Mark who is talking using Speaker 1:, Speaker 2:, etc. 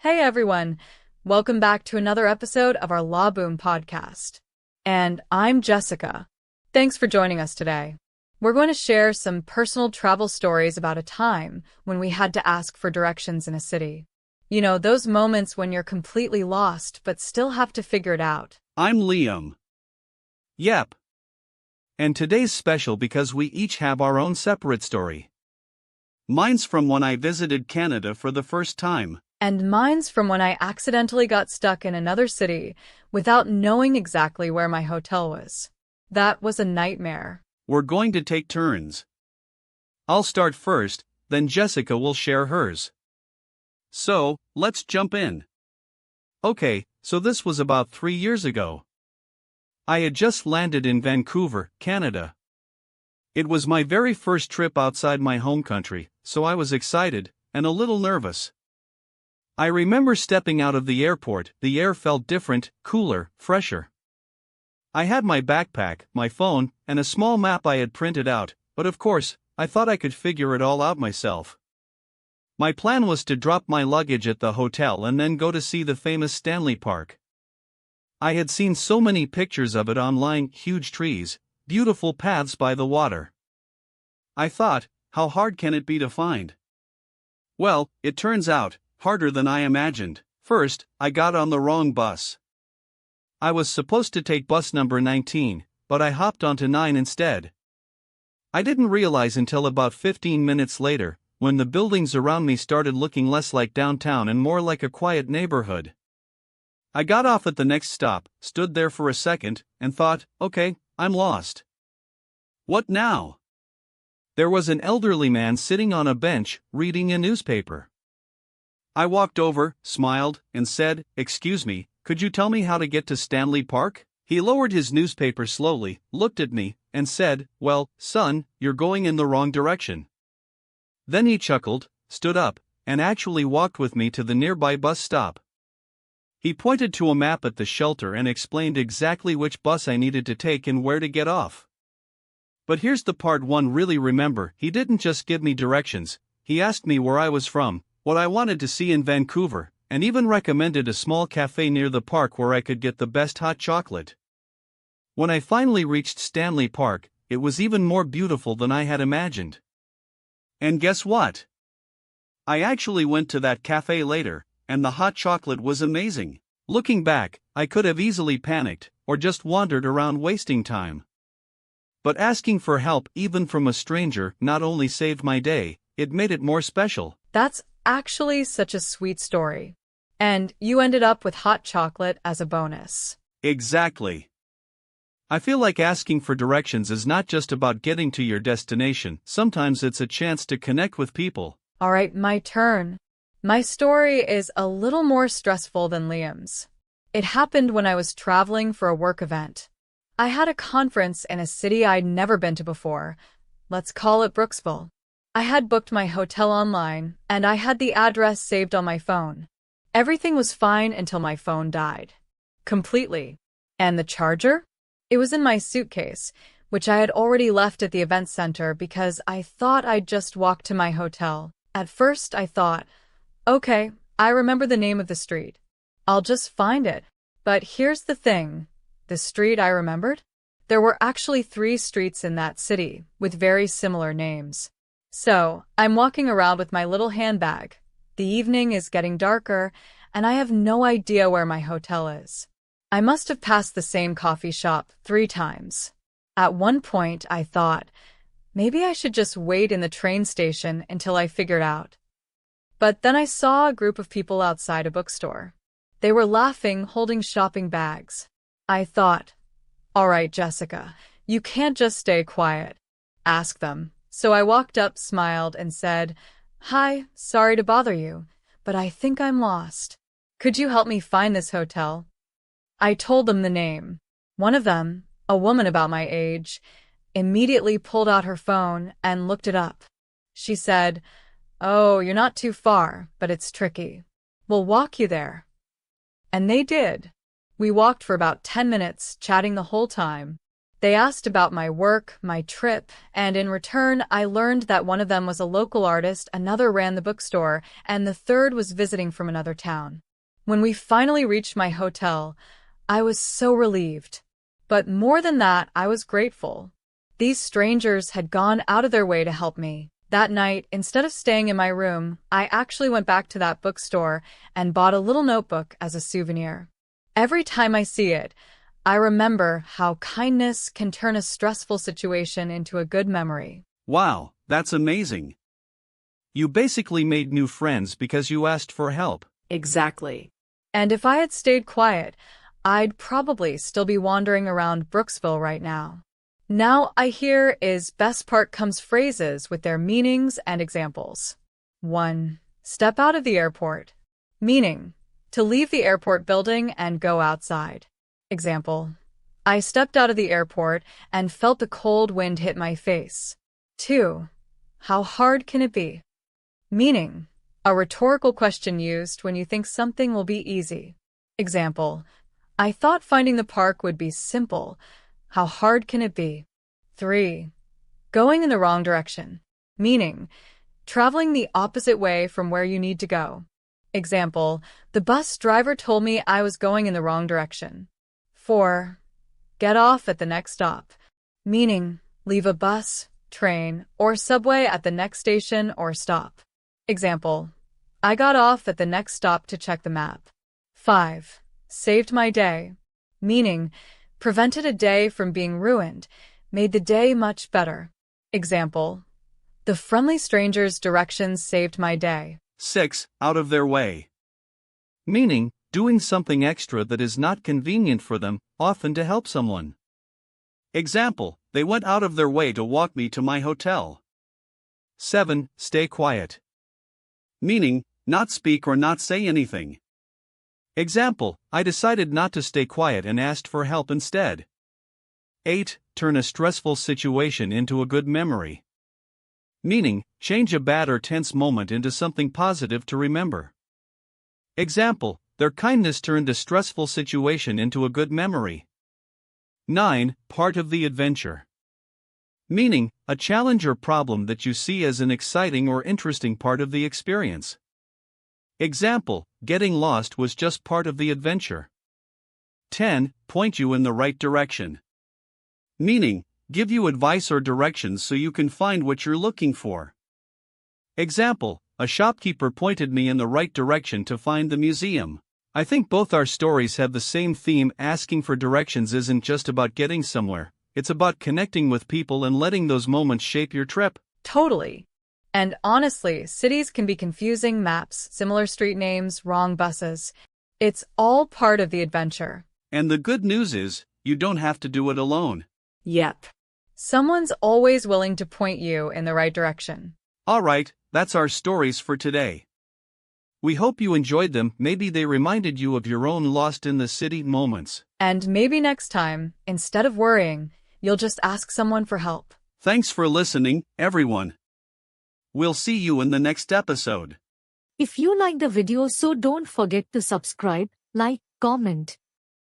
Speaker 1: Hey everyone, welcome back to another episode of our Law Boom podcast. And I'm Jessica. Thanks for joining us today. We're going to share some personal travel stories about a time when we had to ask for directions in a city. You know, those moments when you're completely lost but still have to figure it out.
Speaker 2: I'm Liam. Yep. And today's special because we each have our own separate story. Mine's from when I visited Canada for the first time.
Speaker 1: And mine's from when I accidentally got stuck in another city without knowing exactly where my hotel was. That was a nightmare.
Speaker 2: We're going to take turns. I'll start first, then Jessica will share hers. So, let's jump in. Okay, so this was about 3 years ago. I had just landed in Vancouver, Canada. It was my very first trip outside my home country, so I was excited and a little nervous. I remember stepping out of the airport. The air felt different, cooler, fresher. I had my backpack, my phone, and a small map I had printed out, but of course, I thought I could figure it all out myself. My plan was to drop my luggage at the hotel and then go to see the famous Stanley Park. I had seen so many pictures of it online: huge trees, beautiful paths by the water. I thought, how hard can it be to find? Well, it turns out, harder than I imagined. First, I got on the wrong bus. I was supposed to take bus number 19, but I hopped onto 9 instead. I didn't realize until about 15 minutes later, when the buildings around me started looking less like downtown and more like a quiet neighborhood. I got off at the next stop, stood there for a second, and thought, okay, I'm lost. What now? There was an elderly man sitting on a bench, reading a newspaper. I walked over, smiled, and said, "Excuse me, could you tell me how to get to Stanley Park?" He lowered his newspaper slowly, looked at me, and said, "Well, son, you're going in the wrong direction." Then he chuckled, stood up, and actually walked with me to the nearby bus stop. He pointed to a map at the shelter and explained exactly which bus I needed to take and where to get off. But here's the part one really remember: he didn't just give me directions, he asked me where I was from, what I wanted to see in Vancouver, and even recommended a small cafe near the park where I could get the best hot chocolate. When I finally reached Stanley Park, it was even more beautiful than I had imagined. And guess what? I actually went to that cafe later, and the hot chocolate was amazing. Looking back, I could have easily panicked, or just wandered around wasting time. But asking for help, even from a stranger, not only saved my day, it made it more special.
Speaker 1: That's actually such a sweet story. And you ended up with hot chocolate as a bonus.
Speaker 2: Exactly. I feel like asking for directions is not just about getting to your destination, sometimes it's a chance to connect with people.
Speaker 1: All right, my turn. My story is a little more stressful than Liam's. It happened when I was traveling for a work event. I had a conference in a city I'd never been to before. Let's call it Brooksville. I had booked my hotel online, and I had the address saved on my phone. Everything was fine until my phone died. Completely. And the charger? It was in my suitcase, which I had already left at the event center because I thought I'd just walk to my hotel. At first I thought, okay, I remember the name of the street. I'll just find it. But here's the thing. The street I remembered? There were actually 3 streets in that city, with very similar names. So, I'm walking around with my little handbag. The evening is getting darker, and I have no idea where my hotel is. I must have passed the same coffee shop 3 times. At one point, I thought, maybe I should just wait in the train station until I figured out. But then I saw a group of people outside a bookstore. They were laughing, holding shopping bags. I thought, all right, Jessica, you can't just stay quiet. Ask them. So I walked up, smiled, and said, "Hi, sorry to bother you, but I think I'm lost. Could you help me find this hotel?" I told them the name. One of them, a woman about my age, immediately pulled out her phone and looked it up. She said, "Oh, you're not too far, but it's tricky. We'll walk you there." And they did. We walked for about 10 minutes, chatting the whole time. They asked about my work, my trip, and in return, I learned that one of them was a local artist, another ran the bookstore, and the third was visiting from another town. When we finally reached my hotel, I was so relieved. But more than that, I was grateful. These strangers had gone out of their way to help me. That night, instead of staying in my room, I actually went back to that bookstore and bought a little notebook as a souvenir. Every time I see it, I remember how kindness can turn a stressful situation into a good memory.
Speaker 2: Wow, that's amazing. You basically made new friends because you asked for help.
Speaker 1: Exactly. And if I had stayed quiet, I'd probably still be wandering around Brooksville right now. Now I hear is best part comes phrases with their meanings and examples. 1. Step out of the airport. Meaning, to leave the airport building and go outside. Example, I stepped out of the airport and felt the cold wind hit my face. 2. How hard can it be? Meaning, a rhetorical question used when you think something will be easy. Example, I thought finding the park would be simple. How hard can it be? 3. Going in the wrong direction. Meaning, traveling the opposite way from where you need to go. Example, the bus driver told me I was going in the wrong direction. 4. Get off at the next stop. Meaning, leave a bus, train, or subway at the next station or stop. Example, I got off at the next stop to check the map. 5. Saved my day. Meaning, prevented a day from being ruined, made the day much better. Example, the friendly stranger's directions saved my day.
Speaker 2: 6. Out of their way. Meaning, doing something extra that is not convenient for them, often to help someone. Example, they went out of their way to walk me to my hotel. 7. Stay quiet. Meaning, not speak or not say anything. Example, I decided not to stay quiet and asked for help instead. 8. Turn a stressful situation into a good memory. Meaning, change a bad or tense moment into something positive to remember. Example, their kindness turned a stressful situation into a good memory. 9. Part of the adventure. Meaning, a challenge or problem that you see as an exciting or interesting part of the experience. Example, getting lost was just part of the adventure. 10. Point you in the right direction. Meaning, give you advice or directions so you can find what you're looking for. Example, a shopkeeper pointed me in the right direction to find the museum. I think both our stories have the same theme. Asking for directions isn't just about getting somewhere, it's about connecting with people and letting those moments shape your trip.
Speaker 1: Totally. And honestly, cities can be confusing: maps, similar street names, wrong buses. It's all part of the adventure.
Speaker 2: And the good news is, you don't have to do it alone.
Speaker 1: Yep. Someone's always willing to point you in the right direction.
Speaker 2: Alright, that's our stories for today. We hope you enjoyed them. Maybe they reminded you of your own lost in the city moments.
Speaker 1: And maybe next time, instead of worrying, you'll just ask someone for help.
Speaker 2: Thanks for listening, everyone. We'll see you in the next episode.
Speaker 3: If you like the video, so don't forget to subscribe, like, comment,